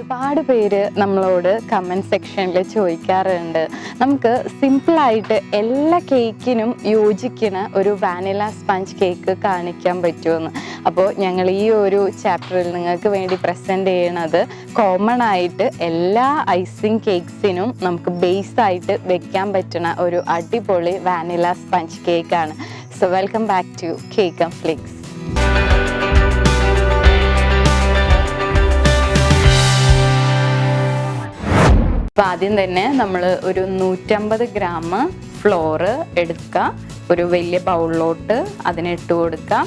ഒരുപാട് പേര് നമ്മളോട് കമൻറ്റ് സെക്ഷനിൽ ചോദിക്കാറുണ്ട്, നമുക്ക് സിമ്പിളായിട്ട് എല്ലാ കേക്കിനും യോജിക്കുന്ന ഒരു വാനില സ്പഞ്ച് കേക്ക് കാണിക്കാൻ പറ്റുമെന്ന്. അപ്പോൾ ഞങ്ങൾ ഈ ഒരു ചാപ്റ്ററിൽ നിങ്ങൾക്ക് വേണ്ടി പ്രസൻറ്റ് ചെയ്യണത് കോമൺ ആയിട്ട് എല്ലാ ഐസിങ് കേക്ക്സിനും നമുക്ക് ബേസായിട്ട് വെക്കാൻ പറ്റുന്ന ഒരു അടിപൊളി വാനില സ്പഞ്ച് കേക്കാണ്. So welcome back to Cake and Flakes. അപ്പോൾ ആദ്യം തന്നെ നമ്മൾ ഒരു 150 ഗ്രാം ഫ്ലോറ് എടുക്കുക, ഒരു വലിയ ബൗളിലോട്ട് അതിനിട്ട് കൊടുക്കാം.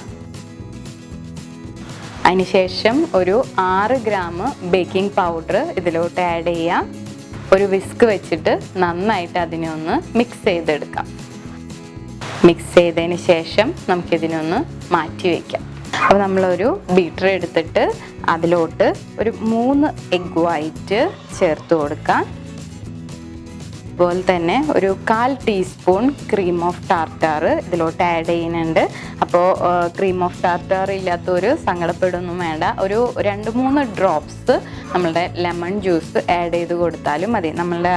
അതിനുശേഷം ഒരു 6 ഗ്രാം ബേക്കിംഗ് പൗഡർ ഇതിലോട്ട് ആഡ് ചെയ്യാം. ഒരു വിസ്ക് വെച്ചിട്ട് നന്നായിട്ട് അതിനെ ഒന്ന് മിക്സ് ചെയ്തെടുക്കാം. മിക്സ് ചെയ്തതിന് ശേഷം നമുക്കിതിനൊന്ന് മാറ്റി വയ്ക്കാം. അപ്പോൾ നമ്മളൊരു ബീറ്റർ എടുത്തിട്ട് അതിലോട്ട് ഒരു 3 എഗ് വൈറ്റ് ചേർത്ത് കൊടുക്കാം. അതുപോലെ തന്നെ ഒരു 1/4 ടീസ്പൂൺ ക്രീം ഓഫ് ടാർട്ടാർ ഇതിലോട്ട് ആഡ് ചെയ്യുന്നുണ്ട്. അപ്പോൾ ക്രീം ഓഫ് ടാർട്ടാർ ഇല്ലാത്തൊരു സങ്കടപ്പെടുകയൊന്നും വേണ്ട. ഒരു 2-3 ഡ്രോപ്സ് നമ്മളുടെ ലെമൺ ജ്യൂസ് ആഡ് ചെയ്ത് കൊടുത്താലും മതി. നമ്മളുടെ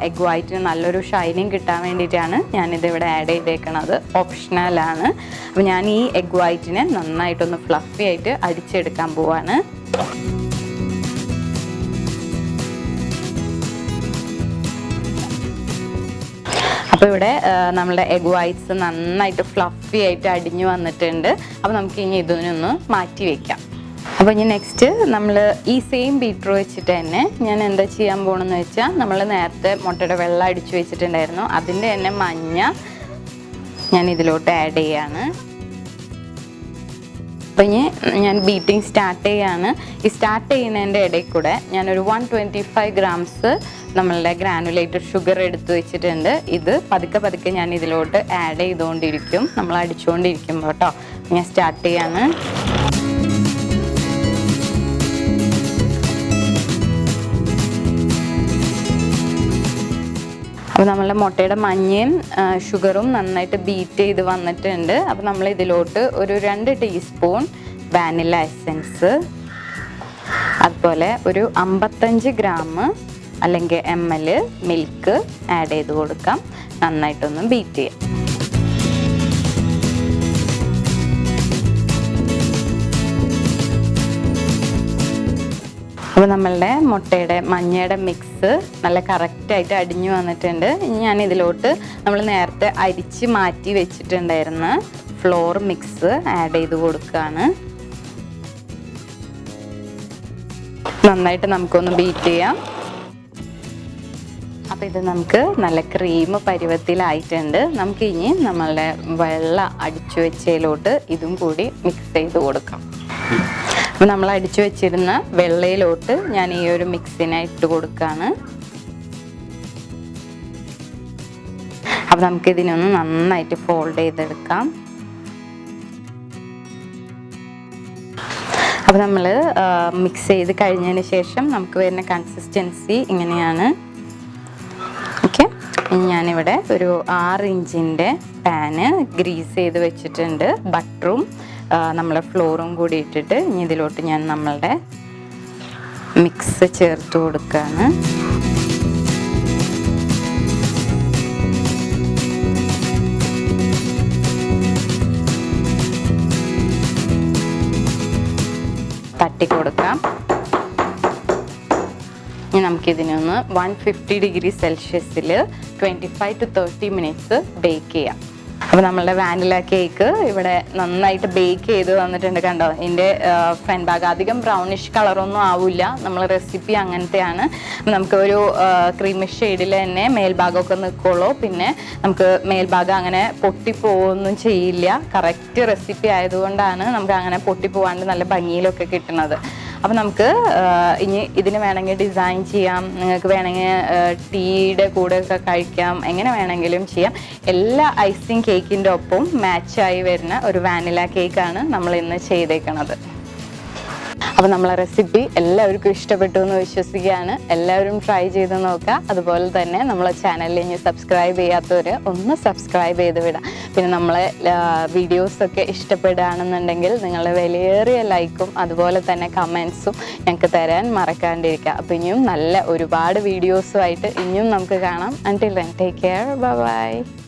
എഗ് വൈറ്റിന് നല്ലൊരു ഷൈനിങ് കിട്ടാൻ വേണ്ടിയിട്ടാണ് ഞാനിതിവിടെ ആഡ് ചെയ്തേക്കണത്. ഓപ്ഷണലാണ്. അപ്പോൾ ഞാൻ ഈ എഗ് വൈറ്റിനെ നന്നായിട്ടൊന്ന് ഫ്ലഫി ആയിട്ട് അടിച്ചെടുക്കാൻ പോവാണ്. അപ്പോൾ ഇവിടെ നമ്മളുടെ എഗ് വൈറ്റ്സ് നന്നായിട്ട് ഫ്ലഫി ആയിട്ട് അടിഞ്ഞു വന്നിട്ടുണ്ട്. അപ്പോൾ നമുക്ക് ഇനി ഇതിനൊന്ന് മാറ്റി വയ്ക്കാം. അപ്പോൾ ഇനി നെക്സ്റ്റ് നമ്മൾ ഈ സെയിം ബീറ്റർ വെച്ചിട്ട് തന്നെ ഞാൻ എന്താ ചെയ്യാൻ പോകണമെന്ന് വെച്ചാൽ, നമ്മൾ നേരത്തെ മുട്ടയുടെ വെള്ളം അടിച്ചു വെച്ചിട്ടുണ്ടായിരുന്നു, അതിൻ്റെ തന്നെ മഞ്ഞ ഞാൻ ഇതിലോട്ട് ആഡ് ചെയ്യാണ്. അപ്പോൾ ഇനി ഞാൻ ബീറ്റിംഗ് സ്റ്റാർട്ട് ചെയ്യാണ്. ഈ സ്റ്റാർട്ട് ചെയ്യുന്നതിൻ്റെ ഇടയിൽ കൂടെ ഞാനൊരു 125 ഗ്രാംസ് നമ്മളുടെ ഗ്രാനുലേറ്റഡ് ഷുഗർ എടുത്ത് വെച്ചിട്ടുണ്ട്. ഇത് പതുക്കെ ഞാൻ ഇതിലോട്ട് ആഡ് ചെയ്തുകൊണ്ടിരിക്കും, നമ്മൾ അടിച്ചുകൊണ്ടിരിക്കുമ്പോൾ കേട്ടോ. ഞാൻ സ്റ്റാർട്ട് ചെയ്യാണ്. അപ്പോൾ നമ്മളുടെ മുട്ടയുടെ മഞ്ഞയും ഷുഗറും നന്നായിട്ട് ബീറ്റ് ചെയ്ത് വന്നിട്ടുണ്ട്. അപ്പോൾ നമ്മൾ ഇതിലോട്ട് ഒരു 2 ടീസ്പൂൺ വാനില എസൻസ്, അതുപോലെ ഒരു 55 ഗ്രാം അല്ലെങ്കിൽ ml മിൽക്ക് ആഡ് ചെയ്ത് കൊടുക്കാം. നന്നായിട്ടൊന്ന് ബീറ്റ് ചെയ്യാം. അപ്പോൾ നമ്മളുടെ മുട്ടയുടെ മഞ്ഞയുടെ മിക്സ് നല്ല കറക്റ്റായിട്ട് അടിഞ്ഞു വന്നിട്ടുണ്ട്. ഞാൻ ഇതിലോട്ട് നമ്മൾ നേരത്തെ അരിച്ച് മാറ്റി വെച്ചിട്ടുണ്ടായിരുന്ന ഫ്ലോർ മിക്സ് ആഡ് ചെയ്ത് കൊടുക്കുകയാണ്. നന്നായിട്ട് നമുക്കൊന്ന് ബീറ്റ് ചെയ്യാം. അപ്പോൾ ഇത് നമുക്ക് നല്ല ക്രീം പരുവത്തിലായിട്ടുണ്ട്. നമുക്ക് ഇനി നമ്മളുടെ വെള്ളം അടിച്ചു വെച്ചതിലോട്ട് ഇതും കൂടി മിക്സ് ചെയ്ത് കൊടുക്കാം. അപ്പോൾ നമ്മൾ അടിച്ചു വെച്ചിരുന്ന വെള്ളയിലോട്ട് ഞാൻ ഈ ഒരു മിക്സിനെ ഇട്ട് കൊടുക്കുകയാണ്. അപ്പോൾ നമുക്കിതിനൊന്ന് നന്നായിട്ട് ഫോൾഡ് ചെയ്തെടുക്കാം. അപ്പോൾ നമ്മൾ മിക്സ് ചെയ്ത് കഴിഞ്ഞതിന് ശേഷം നമുക്ക് വരുന്ന കൺസിസ്റ്റൻസി ഇങ്ങനെയാണ്. ഓക്കെ, ഞാനിവിടെ ഒരു 6 ഇഞ്ചിൻ്റെ പാന് ഗ്രീസ് ചെയ്ത് വെച്ചിട്ടുണ്ട്. ബട്ടറും നമ്മളെ ഫ്ലോറും കൂടി ഇട്ടിട്ട് ഇനി ഇതിലോട്ട് ഞാൻ നമ്മളുടെ മിക്സ് ചേർത്ത് കൊടുക്കുകയാണ്. തട്ടി കൊടുക്കാം. ഇനി നമുക്കിതിനൊന്ന് 150 ഡിഗ്രി സെൽഷ്യസിൽ 25 to 30 മിനിറ്റ്സ് ബേക്ക് ചെയ്യാം. അപ്പോൾ നമ്മളുടെ വാനില കേക്ക് ഇവിടെ നന്നായിട്ട് ബേക്ക് ചെയ്ത് വന്നിട്ടുണ്ട്. കണ്ടോ, ഇതിൻ്റെ ഫ്രണ്ട് ഭാഗം അധികം ബ്രൗണിഷ് കളറൊന്നും ആവില്ല. നമ്മൾ റെസിപ്പി അങ്ങനത്തെയാണ്. നമുക്ക് ഒരു ക്രീമിഷ് ഷെയ്ഡിൽ തന്നെ മേൽഭാഗമൊക്കെ നിൽക്കുള്ളൂ. പിന്നെ നമുക്ക് മേൽഭാഗം അങ്ങനെ പൊട്ടിപ്പോവൊന്നും ചെയ്യില്ല. കറക്റ്റ് റെസിപ്പി ആയതുകൊണ്ടാണ് നമുക്ക് അങ്ങനെ പൊട്ടിപ്പോവാണ്ട് നല്ല ഭംഗിയിലൊക്കെ കിട്ടുന്നത്. അപ്പോൾ നമുക്ക് ഇനി ഇതിന് വേണമെങ്കിൽ ഡിസൈൻ ചെയ്യാം, നിങ്ങൾക്ക് വേണമെങ്കിൽ ടീയുടെ കൂടെ ഒക്കെ കഴിക്കാം, എങ്ങനെ വേണമെങ്കിലും ചെയ്യാം. എല്ലാ ഐസിങ് കേക്കിൻ്റെ ഒപ്പം മാച്ചായി വരുന്ന ഒരു വാനില കേക്കാണ് നമ്മൾ ഇന്ന് ചെയ്തേക്കണത്. അപ്പോൾ നമ്മളെ റെസിപ്പി എല്ലാവർക്കും ഇഷ്ടപ്പെട്ടു എന്ന് വിശ്വസിക്കുകയാണ്. എല്ലാവരും ട്രൈ ചെയ്ത് നോക്കുക. അതുപോലെ തന്നെ നമ്മളെ ചാനലിൽ ഇനി സബ്സ്ക്രൈബ് ചെയ്യാത്തവർ ഒന്ന് സബ്സ്ക്രൈബ് ചെയ്ത് വിടാം. പിന്നെ നമ്മളെ വീഡിയോസൊക്കെ ഇഷ്ടപ്പെടുകയാണെന്നുണ്ടെങ്കിൽ നിങ്ങളുടെ വിലയേറിയ ലൈക്കും അതുപോലെ തന്നെ കമൻസും ഞങ്ങൾക്ക് തരാൻ മറക്കാണ്ടിരിക്കുക. അപ്പോൾ ഇനിയും നല്ല ഒരുപാട് വീഡിയോസുമായിട്ട് ഇനിയും നമുക്ക് കാണാം. Until then, take care. Bye bye.